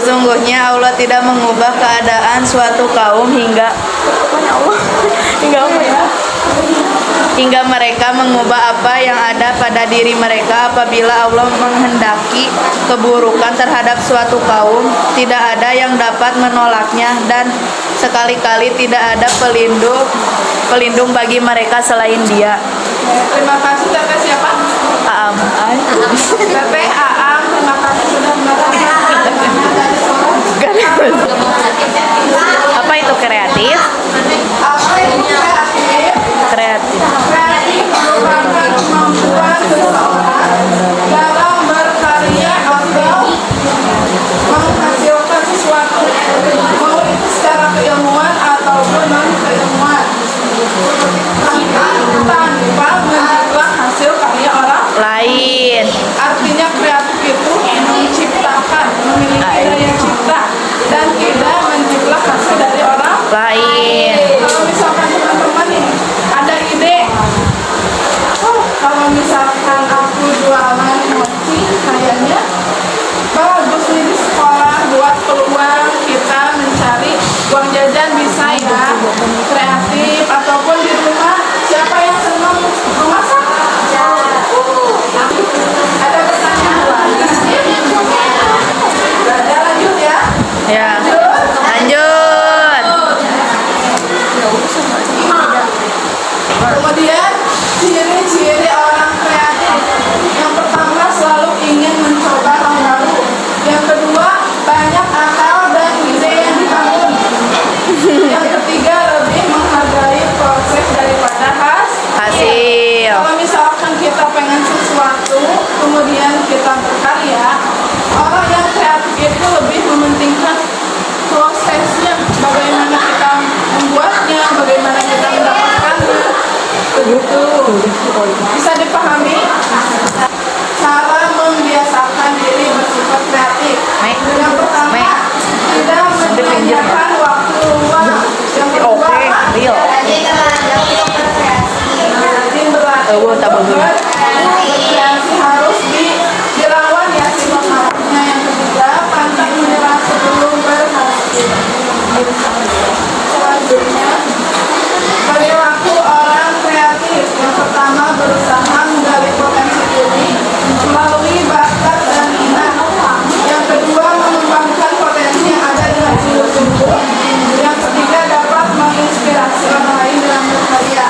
Sesungguhnya Allah tidak mengubah keadaan suatu kaum hingga hingga mereka mengubah apa yang ada pada diri mereka. Apabila Allah menghendaki keburukan terhadap suatu kaum, tidak ada yang dapat menolaknya, dan sekali-kali tidak ada pelindung bagi mereka selain Dia. Terima kasih Teteh siapa? Aam. Teteh Aam, terima kasih sudah menerangkan Apa itu kreatif? apa itu kreatif? Kreatif. Kreatif merupakan kemampuan seseorang dalam berkarya atau menghasilkan sesuatu, mau itu secara keilmuan ataupun non keilmuan, tanpa menjiplak hasil karya orang Lain. Artinya kreatif itu menciptakan, memiliki daya cipta, dan tidak menjiplak hasil dari orang Lain. Kalau misalkan teman-teman nih ada ide, kalau misalkan aku jualan mochi, kayaknya bagus nih di sekolah buat peluang kita mencari uang jajan, bisa ya, kreatif. Ataupun di rumah, siapa yang senang memasak? Ada pertanyaan? Ada lanjut ya? Ya. Lanjut. Kemudian ciri-ciri orang kreatif. Yang pertama, selalu ingin mencoba hal baru. Yang kedua, banyak akal dan ide yang dibangun. Yang ketiga, lebih menghargai proses daripada Hasil. Kalau misalkan kita pengen sesuatu, kemudian kita berkarya, orang yang kreatif itu lebih mementingkan prosesnya, bagaimana kita membuatnya, bagaimana kita mendapatkannya. Begitu. Bisa dipahami? Cara membiasakan diri bersifat kreatif. Yang pertama, tidak menyanyiakan waktu luang. Yang kedua, rajin berlatih. Berkreasi harus dilawan ya sifat marahnya. Yang ketiga, pantang menyerah sebelum berhasil. Selanjutnya, perilaku orang kreatif. Yang pertama, berusaha menggali potensi diri melalui bakat dan minat. Yang kedua, mengembangkan potensi yang ada dengan sungguh-sungguh. Yang ketiga, dapat menginspirasi orang lain dalam berkarya.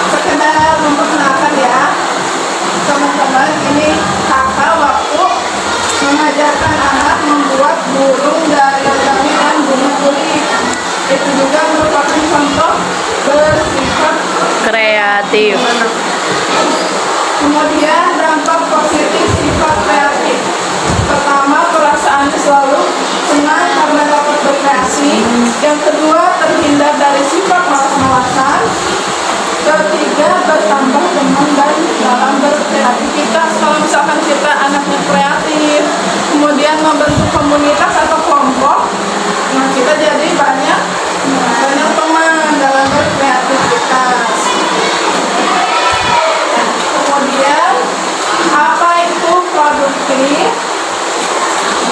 Sekedar memperkenalkan ya teman-teman, ini kakak waktu mengajarkan anak membuat burung dari origami dan bunga kulit. Itu juga merupakan contoh bersifat Kreatif. Kemudian dampak positif sifat kreatif. Pertama, perasaannya selalu senang karena dapat berkreasi. Yang kedua, terhindar dari sifat malas-malasan. Ketiga, bertambah teman dan dalam berkreativitas. Kalau misalkan kita anaknya kreatif, kemudian membentuk komunitas atau kelompok, nah kita jadi banyak teman dalam berkreativitas. Kemudian, apa itu produktif?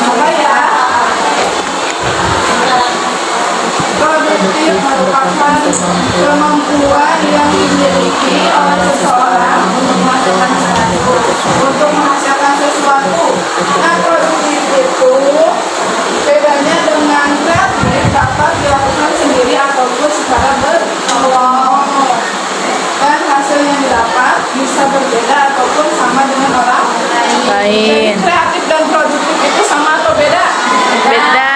Apa ya? Produktif merupakan kemampuan yang dimiliki oleh seseorang untuk menghasilkan sesuatu. Nah, produktif itu bedanya dengan kreatif dapat dilakukan sendiri ataupun secara berkelompok. Dan hasil yang didapat bisa berbeda ataupun sama dengan orang lain. Jadi kreatif dan produktif itu sama atau beda? Beda.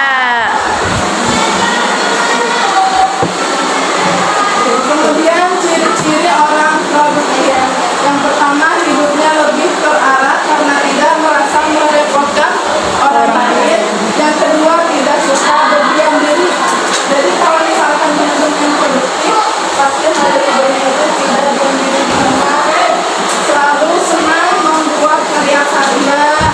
Kemudian ciri-ciri orang produktif. Yang pertama, hidupnya lebih terarah karena tidak merasa merepotkan orang lain. Yang kedua, tidak suka berdiam diri. Jadi kalau misalkan teman-teman produktif, pasti hari hidupnya itu tidak berdiam diri di rumah. Selalu senang membuat karya-karya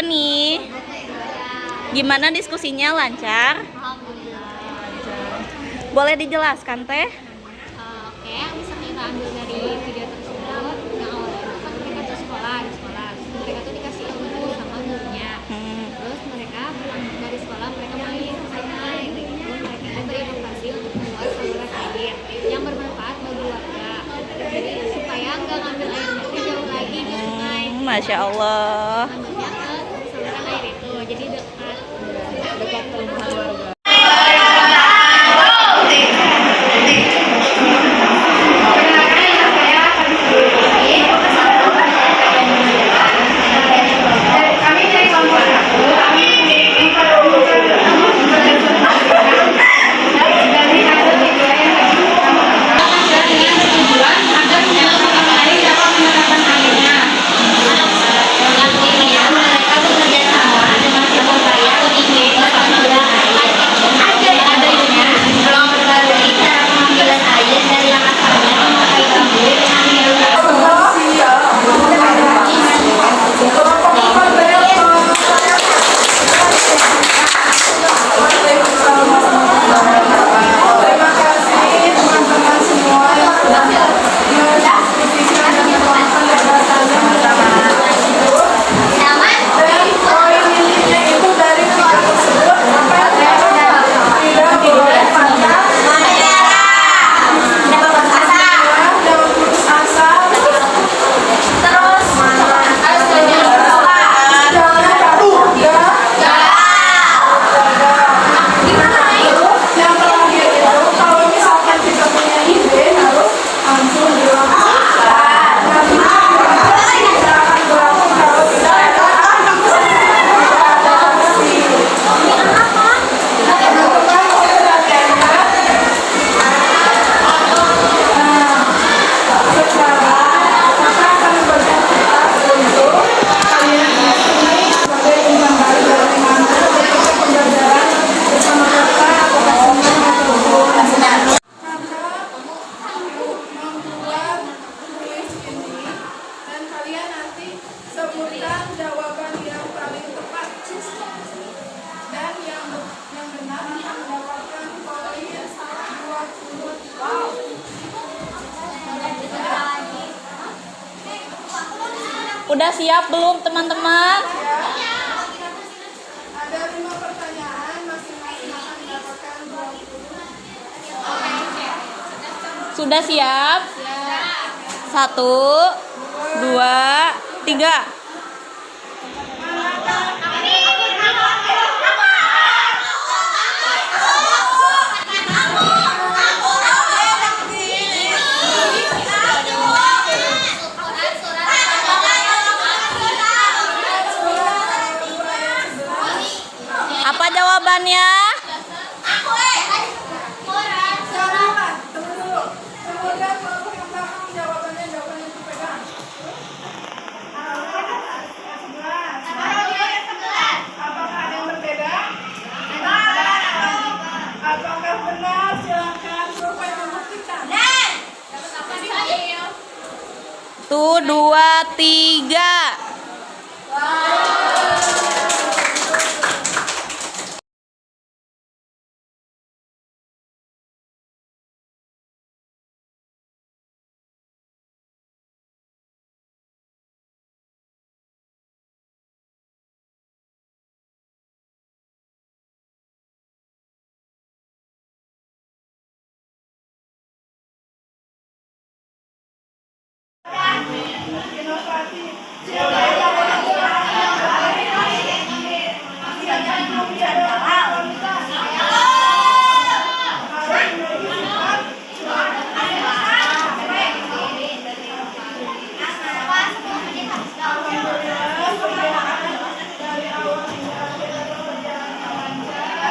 nih. Gimana diskusinya, lancar? Boleh dijelaskan teh? Oke, yang bisa kita ambil dari video tersebut yang awalnya itu kan mereka tuh sekolah di sekolah. Terus mereka tuh dikasih ilmu sama gurunya. Terus mereka pulang dari sekolah mereka main santai gitu. Mereka itu berinovasi untuk membuat saluran air yang bermanfaat bagi warga. Jadi supaya nggak ngambil air mati jauh lagi di sungai. Masya Allah. Ngambilnya ke saluran air itu. Jadi dekat perumahan warga. Terima kasih teman-teman semua yang sudah mendiskusikan dan menuangkan gagasannya bersama itu. Dan poin intinya itu dari doa tersebut apa yang tidak boleh patah jangan putus asa, jangan yang terakhir itu kalau misalkan kita punya ide harus langsung dilakukan. Dan kita akan berlaku kalau tidak ada aksi. Teman-teman mau perhatiannya. Sekarang kita akan berkata untuk kalian ini sebagai jenjang baru dalam mengambil ketika pembelajaran bersama kata atau pasangan ataupun kata membuat tulis ini dan kalian nanti sebutkan jawaban yang paling tepat dan yang benar akan mendapatkan poin 20. Udah siap belum teman-teman? Ada 5 pertanyaan, masing-masing akan mendapatkan 20. Sudah siap? 1, 2, 3. Apa jawabannya? Jangan, tunggu dulu. Kemudian kelompok yang belakang jawabannya itu pegang. Apakah ada yang berbeda? Apakah benar? Silakan survei membuktikan. Tuh, 2, 3.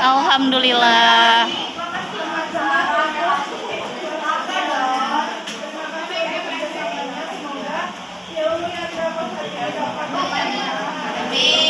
Alhamdulillah. Amin.